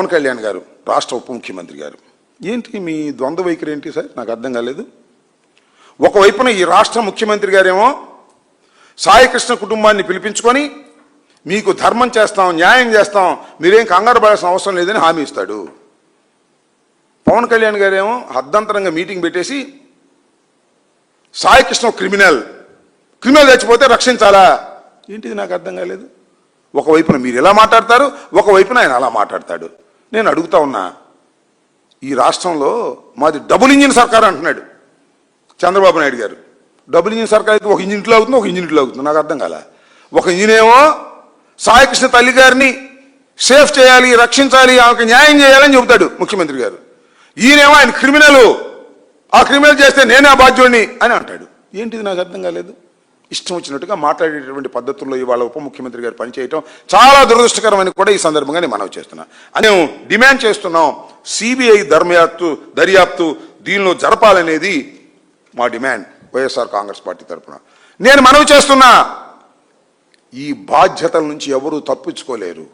పవన్ కళ్యాణ్ గారు రాష్ట్ర ఉప ముఖ్యమంత్రి గారు ఏంటి మీ ద్వంద్వ వైఖరి ఏంటి సార్? నాకు అర్థం కాలేదు. ఒకవైపున ఈ రాష్ట్ర ముఖ్యమంత్రి గారేమో సాయికృష్ణ కుటుంబాన్ని పిలిపించుకొని మీకు ధర్మం చేస్తాం, న్యాయం చేస్తాం, మీరేం కంగారు పడాల్సిన అవసరం లేదని హామీ ఇస్తాడు. పవన్ కళ్యాణ్ గారేమో అర్ధంతరంగా మీటింగ్ పెట్టేసి సాయికృష్ణ క్రిమినల్ చచ్చిపోతే రక్షించాలా? ఏంటిది? నాకు అర్థం కాలేదు. ఒకవైపున మీరు ఎలా మాట్లాడతారు, ఒకవైపున ఆయన అలా మాట్లాడతాడు. నేను అడుగుతా ఉన్నా, ఈ రాష్ట్రంలో మాది డబుల్ ఇంజిన్ సర్కార్ అంటున్నాడు చంద్రబాబు నాయుడు గారు. డబుల్ ఇంజిన్ సర్కార్ అయితే ఒక ఇంజిన్ ఇట్లా అవుతుంది, ఒక ఇంజిన్ ఇట్లా అవుతుంది. నాకు అర్థం కాల. ఒక ఇంజిన్ ఏమో సాయికృష్ణ తల్లి గారిని సేఫ్ చేయాలి, రక్షించాలి, ఆమెకు న్యాయం చేయాలని చెబుతాడు ముఖ్యమంత్రి గారు. ఈయనేమో ఆయన క్రిమినల్, ఆ క్రిమినల్ చేస్తే నేనే బాధ్యుడిని అని అంటాడు. ఏంటిది? నాకు అర్థం కాలేదు. ఇష్టం వచ్చినట్టుగా మాట్లాడేటటువంటి పద్ధతుల్లో ఇవాళ ఉప ముఖ్యమంత్రి గారు పనిచేయటం చాలా దురదృష్టకరమని కూడా ఈ సందర్భంగా నేను మనవి చేస్తున్నా. మేము డిమాండ్ చేస్తున్నాం, సిబిఐ దర్యాప్తు దీనిలో జరపాలనేది మా డిమాండ్ వైఎస్ఆర్ కాంగ్రెస్ పార్టీ తరఫున. నేను మనవి చేస్తున్నా, ఈ బాధ్యతల నుంచి ఎవరూ తప్పించుకోలేరు.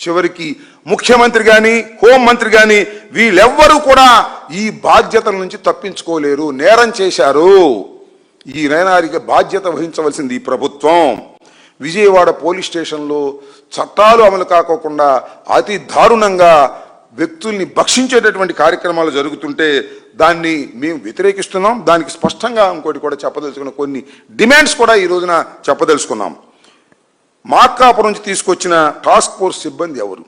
చివరికి ముఖ్యమంత్రి కానీ హోంమంత్రి కానీ వీళ్ళెవ్వరూ కూడా ఈ బాధ్యతల నుంచి తప్పించుకోలేరు. నేరం చేశారు, ఈ నేరానికి బాధ్యత వహించవలసింది ఈ ప్రభుత్వం. విజయవాడ పోలీస్ స్టేషన్లో చట్టాలు అమలు కాకోకుండా అతి దారుణంగా వ్యక్తుల్ని భక్షించేటటువంటి కార్యక్రమాలు జరుగుతుంటే దాన్ని మేము వ్యతిరేకిస్తున్నాం. దానికి స్పష్టంగా ఇంకోటి కూడా చెప్పదలుచుకున్న కొన్ని డిమాండ్స్ కూడా ఈ రోజున చెప్పదలుచుకున్నాం. మార్కాపురం నుంచి తీసుకొచ్చిన టాస్క్ ఫోర్స్ సిబ్బంది ఎవరు,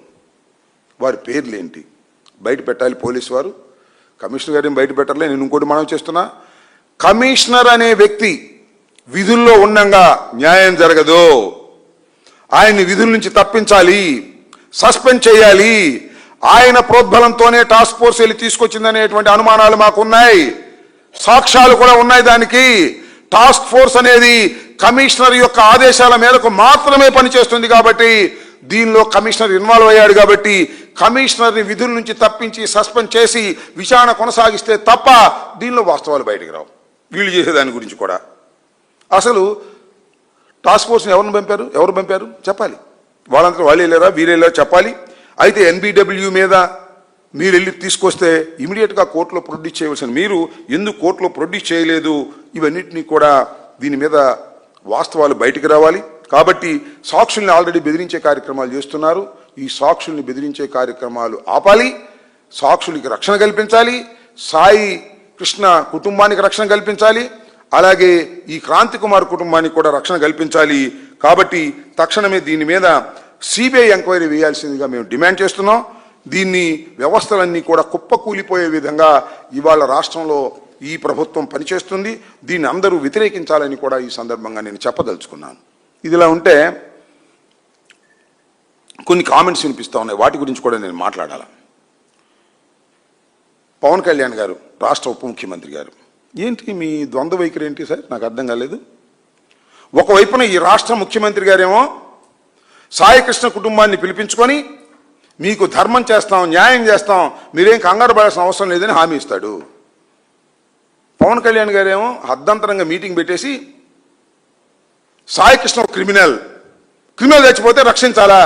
వారి పేర్లు ఏంటి బయట పెట్టాలి పోలీసు వారు. కమిషనర్ గారిని బయట పెట్టాలి. నేను ఇంకోటి మనం చేస్తున్నా, కమిషనర్ అనే వ్యక్తి విధుల్లో ఉండగా న్యాయం జరగదు. ఆయన్ని విధుల నుంచి తప్పించాలి, సస్పెండ్ చేయాలి. ఆయన ప్రోద్బలంతోనే టాస్క్ ఫోర్స్ వెళ్ళి తీసుకొచ్చిందనేటువంటి అనుమానాలు మాకున్నాయి, సాక్ష్యాలు కూడా ఉన్నాయి. దానికి టాస్క్ ఫోర్స్ అనేది కమిషనర్ యొక్క ఆదేశాల మేరకు మాత్రమే పనిచేస్తుంది కాబట్టి, దీనిలో కమిషనర్ ఇన్వాల్వ్ అయ్యాడు కాబట్టి కమిషనర్ని విధుల నుంచి తప్పించి సస్పెండ్ చేసి విచారణ కొనసాగిస్తే తప్ప దీనిలో వాస్తవాలు బయటకు రావు. వీళ్ళు చేసేదాని గురించి కూడా అసలు టాస్క్ ఫోర్స్ని ఎవరు పంపారు చెప్పాలి. వాళ్ళంతా వాళ్ళు వెళ్ళారా, వీరు వెళ్ళారా చెప్పాలి. అయితే ఎన్బిడబ్ల్యూ మీద మీరు వెళ్ళి తీసుకొస్తే ఇమీడియట్గా కోర్టులో ప్రొడ్యూస్ చేయవలసిన మీరు ఎందుకు కోర్టులో ప్రొడ్యూస్ చేయలేదు? ఇవన్నిటినీ కూడా దీని మీద వాస్తవాలు బయటికి రావాలి. కాబట్టి సాక్షుల్ని ఆల్రెడీ బెదిరించే కార్యక్రమాలు చేస్తున్నారు. ఈ సాక్షుల్ని బెదిరించే కార్యక్రమాలు ఆపాలి, సాక్షులకి రక్షణ కల్పించాలి, సాయి కృష్ణ కుటుంబానికి రక్షణ కల్పించాలి, అలాగే ఈ క్రాంతి కుమార్ కుటుంబానికి కూడా రక్షణ కల్పించాలి. కాబట్టి తక్షణమే దీని మీద సిబిఐ ఎంక్వైరీ వేయాల్సిందిగా మేము డిమాండ్ చేస్తున్నాం. దీన్ని వ్యవస్థలన్నీ కూడా కుప్పకూలిపోయే విధంగా ఇవాళ రాష్ట్రంలో ఈ ప్రభుత్వం పనిచేస్తుంది. దీన్ని అందరూ వ్యతిరేకించాలని కూడా ఈ సందర్భంగా నేను చెప్పదలుచుకున్నాను. ఇదిలా ఉంటే కొన్ని కామెంట్స్ వినిపిస్తూ ఉన్నాయి, వాటి గురించి కూడా నేను మాట్లాడాలి. పవన్ కళ్యాణ్ గారు రాష్ట్ర ఉప ముఖ్యమంత్రి గారు ఏంటి మీ ద్వంద్వ వైఖరి ఏంటి సార్? నాకు అర్థం కాలేదు. ఒకవైపున ఈ రాష్ట్ర ముఖ్యమంత్రి గారేమో సాయికృష్ణ కుటుంబాన్ని పిలిపించుకొని మీకు ధర్మం చేస్తాం, న్యాయం చేస్తాం, మీరేం కంగారు పడాల్సిన అవసరం లేదని హామీ ఇస్తాడు. పవన్ కళ్యాణ్ గారేమో అర్ధంతరంగా మీటింగ్ పెట్టేసి సాయికృష్ణ క్రిమినల్ చచ్చిపోతే రక్షించాలా?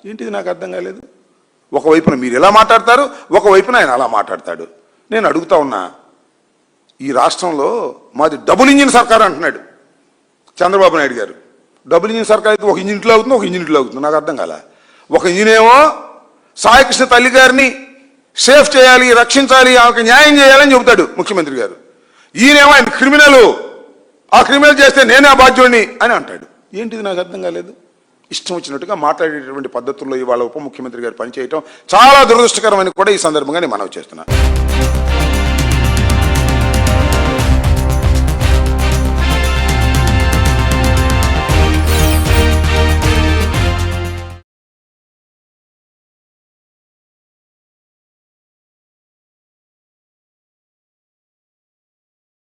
ఏంటిది? నాకు అర్థం కాలేదు. ఒకవైపున మీరు ఎలా మాట్లాడతారు, ఒకవైపున ఆయన అలా మాట్లాడతాడు. నేను అడుగుతా ఉన్నా, ఈ రాష్ట్రంలో మాది డబుల్ ఇంజిన్ సర్కార్ అంటున్నాడు చంద్రబాబు నాయుడు గారు. డబుల్ ఇంజిన్ సర్కార్ అయితే ఒక ఇంజిన్ ఇట్లా అవుతుంది, ఒక ఇంజిన్ ఇట్లా అవుతుంది. నాకు అర్థం కాల. ఒక ఇంజిన్ ఏమో సాయికృష్ణ తల్లి గారిని సేఫ్ చేయాలి, రక్షించాలి, ఆమెకు న్యాయం చేయాలని చెబుతాడు ముఖ్యమంత్రి గారు. ఈయనేమో ఆయన క్రిమినల్, ఆ క్రిమినల్ చేస్తే నేనే బాధ్యుడిని అని అంటాడు. ఏంటిది? నాకు అర్థం కాలేదు. ఇష్టం వచ్చినట్టుగా మాట్లాడేటటువంటి పద్ధతుల్లో ఇవాళ ఉప ముఖ్యమంత్రి గారు పనిచేయటం చాలా దురదృష్టకరమని కూడా ఈ సందర్భంగా నేను మనవి చేస్తున్నాను.